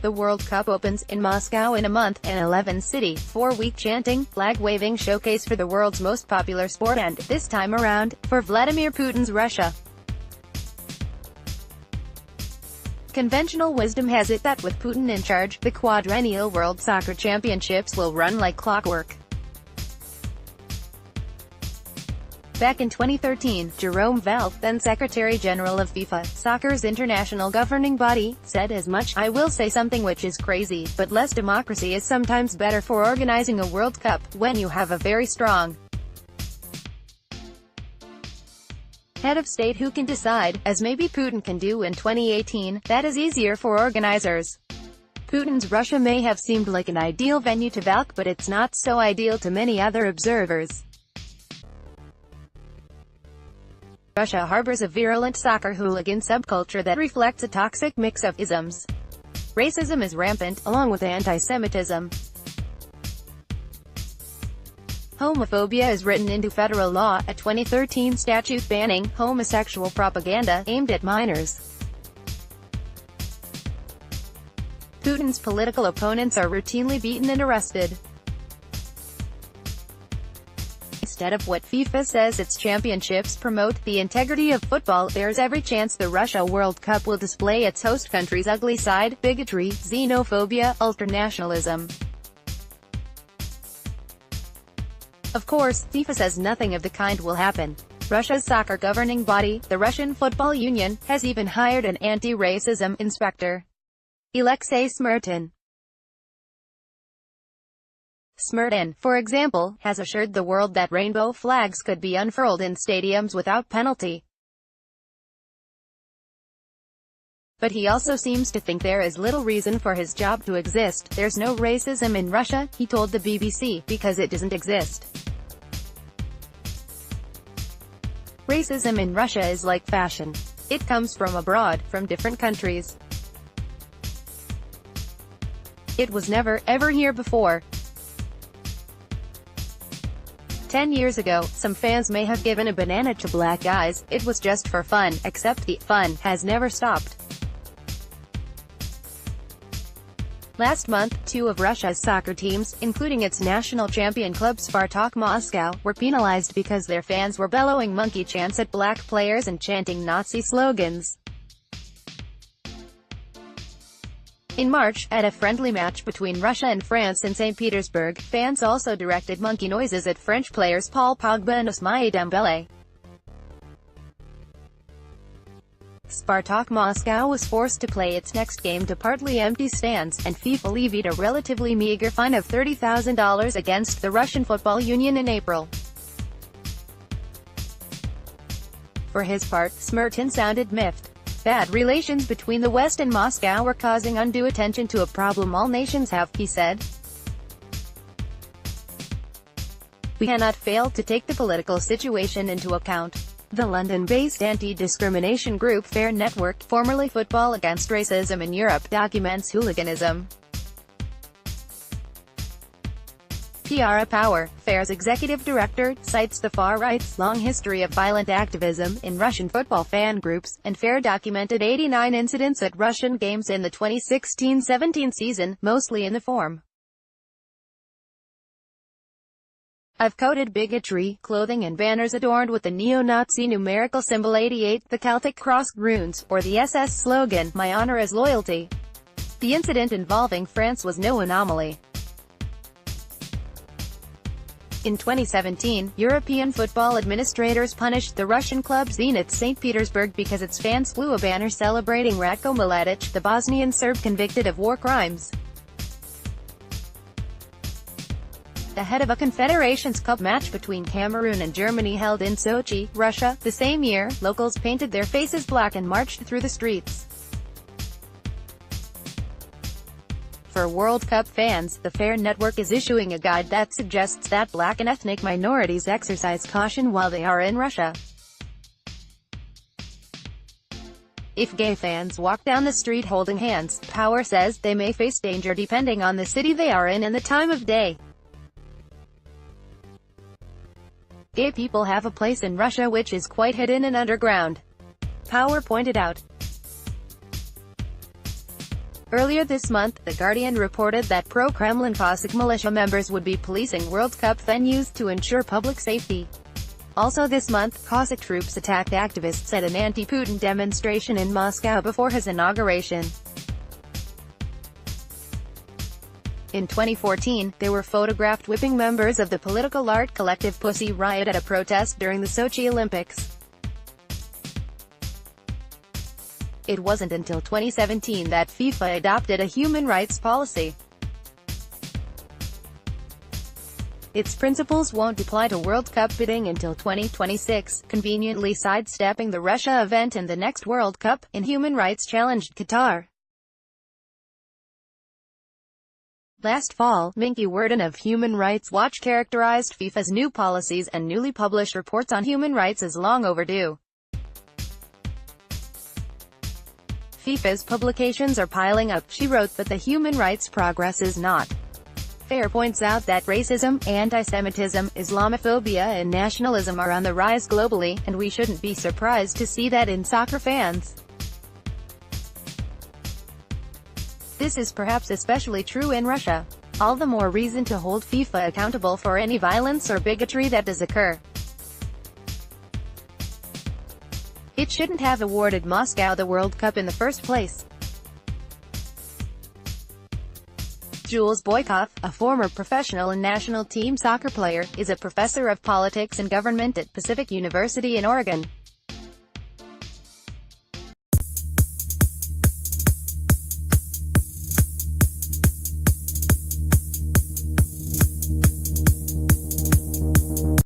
The World Cup opens in Moscow in a month, an 11-city, 4-week chanting, flag-waving showcase for the world's most popular sport and, this time around, for Vladimir Putin's Russia. Conventional wisdom has it that with Putin in charge, the quadrennial World Soccer Championships will run like clockwork. Back in 2013, Jerome Valcke, then Secretary-General of FIFA, soccer's international governing body, said as much. I will say something which is crazy, but less democracy is sometimes better for organizing a World Cup, when you have a very strong head of state who can decide, as maybe Putin can do in 2018, that is easier for organizers. Putin's Russia may have seemed like an ideal venue to Valcke, but it's not so ideal to many other observers. Russia harbors a virulent soccer hooligan subculture that reflects a toxic mix of isms. Racism is rampant, along with anti-Semitism. Homophobia is written into federal law, a 2013 statute banning homosexual propaganda aimed at minors. Putin's political opponents are routinely beaten and arrested. Instead of what FIFA says its championships promote, the integrity of football, there's every chance the Russia World Cup will display its host country's ugly side: bigotry, xenophobia, ultranationalism. Of course, FIFA says nothing of the kind will happen. Russia's soccer governing body, the Russian Football Union, has even hired an anti-racism inspector, Alexei Smirtin. Smirtin, for example, has assured the world that rainbow flags could be unfurled in stadiums without penalty. But he also seems to think there is little reason for his job to exist. There's no racism in Russia, he told the BBC, because it doesn't exist. Racism in Russia is like fashion. It comes from abroad, from different countries. It was never, ever here before. 10 years ago, some fans may have given a banana to black guys. It was just for fun, except the fun has never stopped. Last month, 2 of Russia's soccer teams, including its national champion club Spartak Moscow, were penalized because their fans were bellowing monkey chants at black players and chanting Nazi slogans. In March, at a friendly match between Russia and France in St. Petersburg, fans also directed monkey noises at French players Paul Pogba and Ousmane Dembélé. Spartak Moscow was forced to play its next game to partly empty stands, and FIFA levied a relatively meager fine of $30,000 against the Russian Football Union in April. For his part, Smirtin sounded miffed. Bad relations between the West and Moscow are causing undue attention to a problem all nations have, he said. We cannot fail to take the political situation into account. The London-based anti-discrimination group Fair Network, formerly Football Against Racism in Europe, documents hooliganism. PR Power, Fair's executive director, cites the far right's long history of violent activism in Russian football fan groups, and Fair documented 89 incidents at Russian games in the 2016-17 season, mostly in the form of coded bigotry, clothing and banners adorned with the neo-Nazi numerical symbol 88, the Celtic cross runes, or the SS slogan, "My honor is loyalty." The incident involving France was no anomaly. In 2017, European football administrators punished the Russian club Zenit St. Petersburg because its fans flew a banner celebrating Ratko Mladic, the Bosnian Serb convicted of war crimes. Ahead of a Confederations Cup match between Cameroon and Germany held in Sochi, Russia, the same year, locals painted their faces black and marched through the streets. For World Cup fans, the Fair Network is issuing a guide that suggests that black and ethnic minorities exercise caution while they are in Russia. If gay fans walk down the street holding hands, Power says, they may face danger depending on the city they are in and the time of day. Gay people have a place in Russia which is quite hidden and underground, Power pointed out. Earlier this month, The Guardian reported that pro-Kremlin Cossack militia members would be policing World Cup venues to ensure public safety. Also this month, Cossack troops attacked activists at an anti-Putin demonstration in Moscow before his inauguration. In 2014, they were photographed whipping members of the political art collective Pussy Riot at a protest during the Sochi Olympics. It wasn't until 2017 that FIFA adopted a human rights policy. Its principles won't apply to World Cup bidding until 2026, conveniently sidestepping the Russia event and the next World Cup, in human rights challenged Qatar. Last fall, Minky Worden of Human Rights Watch characterized FIFA's new policies and newly published reports on human rights as long overdue. FIFA's publications are piling up, she wrote, but the human rights progress is not. Fair points out that racism, anti-Semitism, Islamophobia and nationalism are on the rise globally, and we shouldn't be surprised to see that in soccer fans. This is perhaps especially true in Russia. All the more reason to hold FIFA accountable for any violence or bigotry that does occur. It shouldn't have awarded Moscow the World Cup in the first place. Jules Boykov, a former professional and national team soccer player, is a professor of politics and government at Pacific University in Oregon.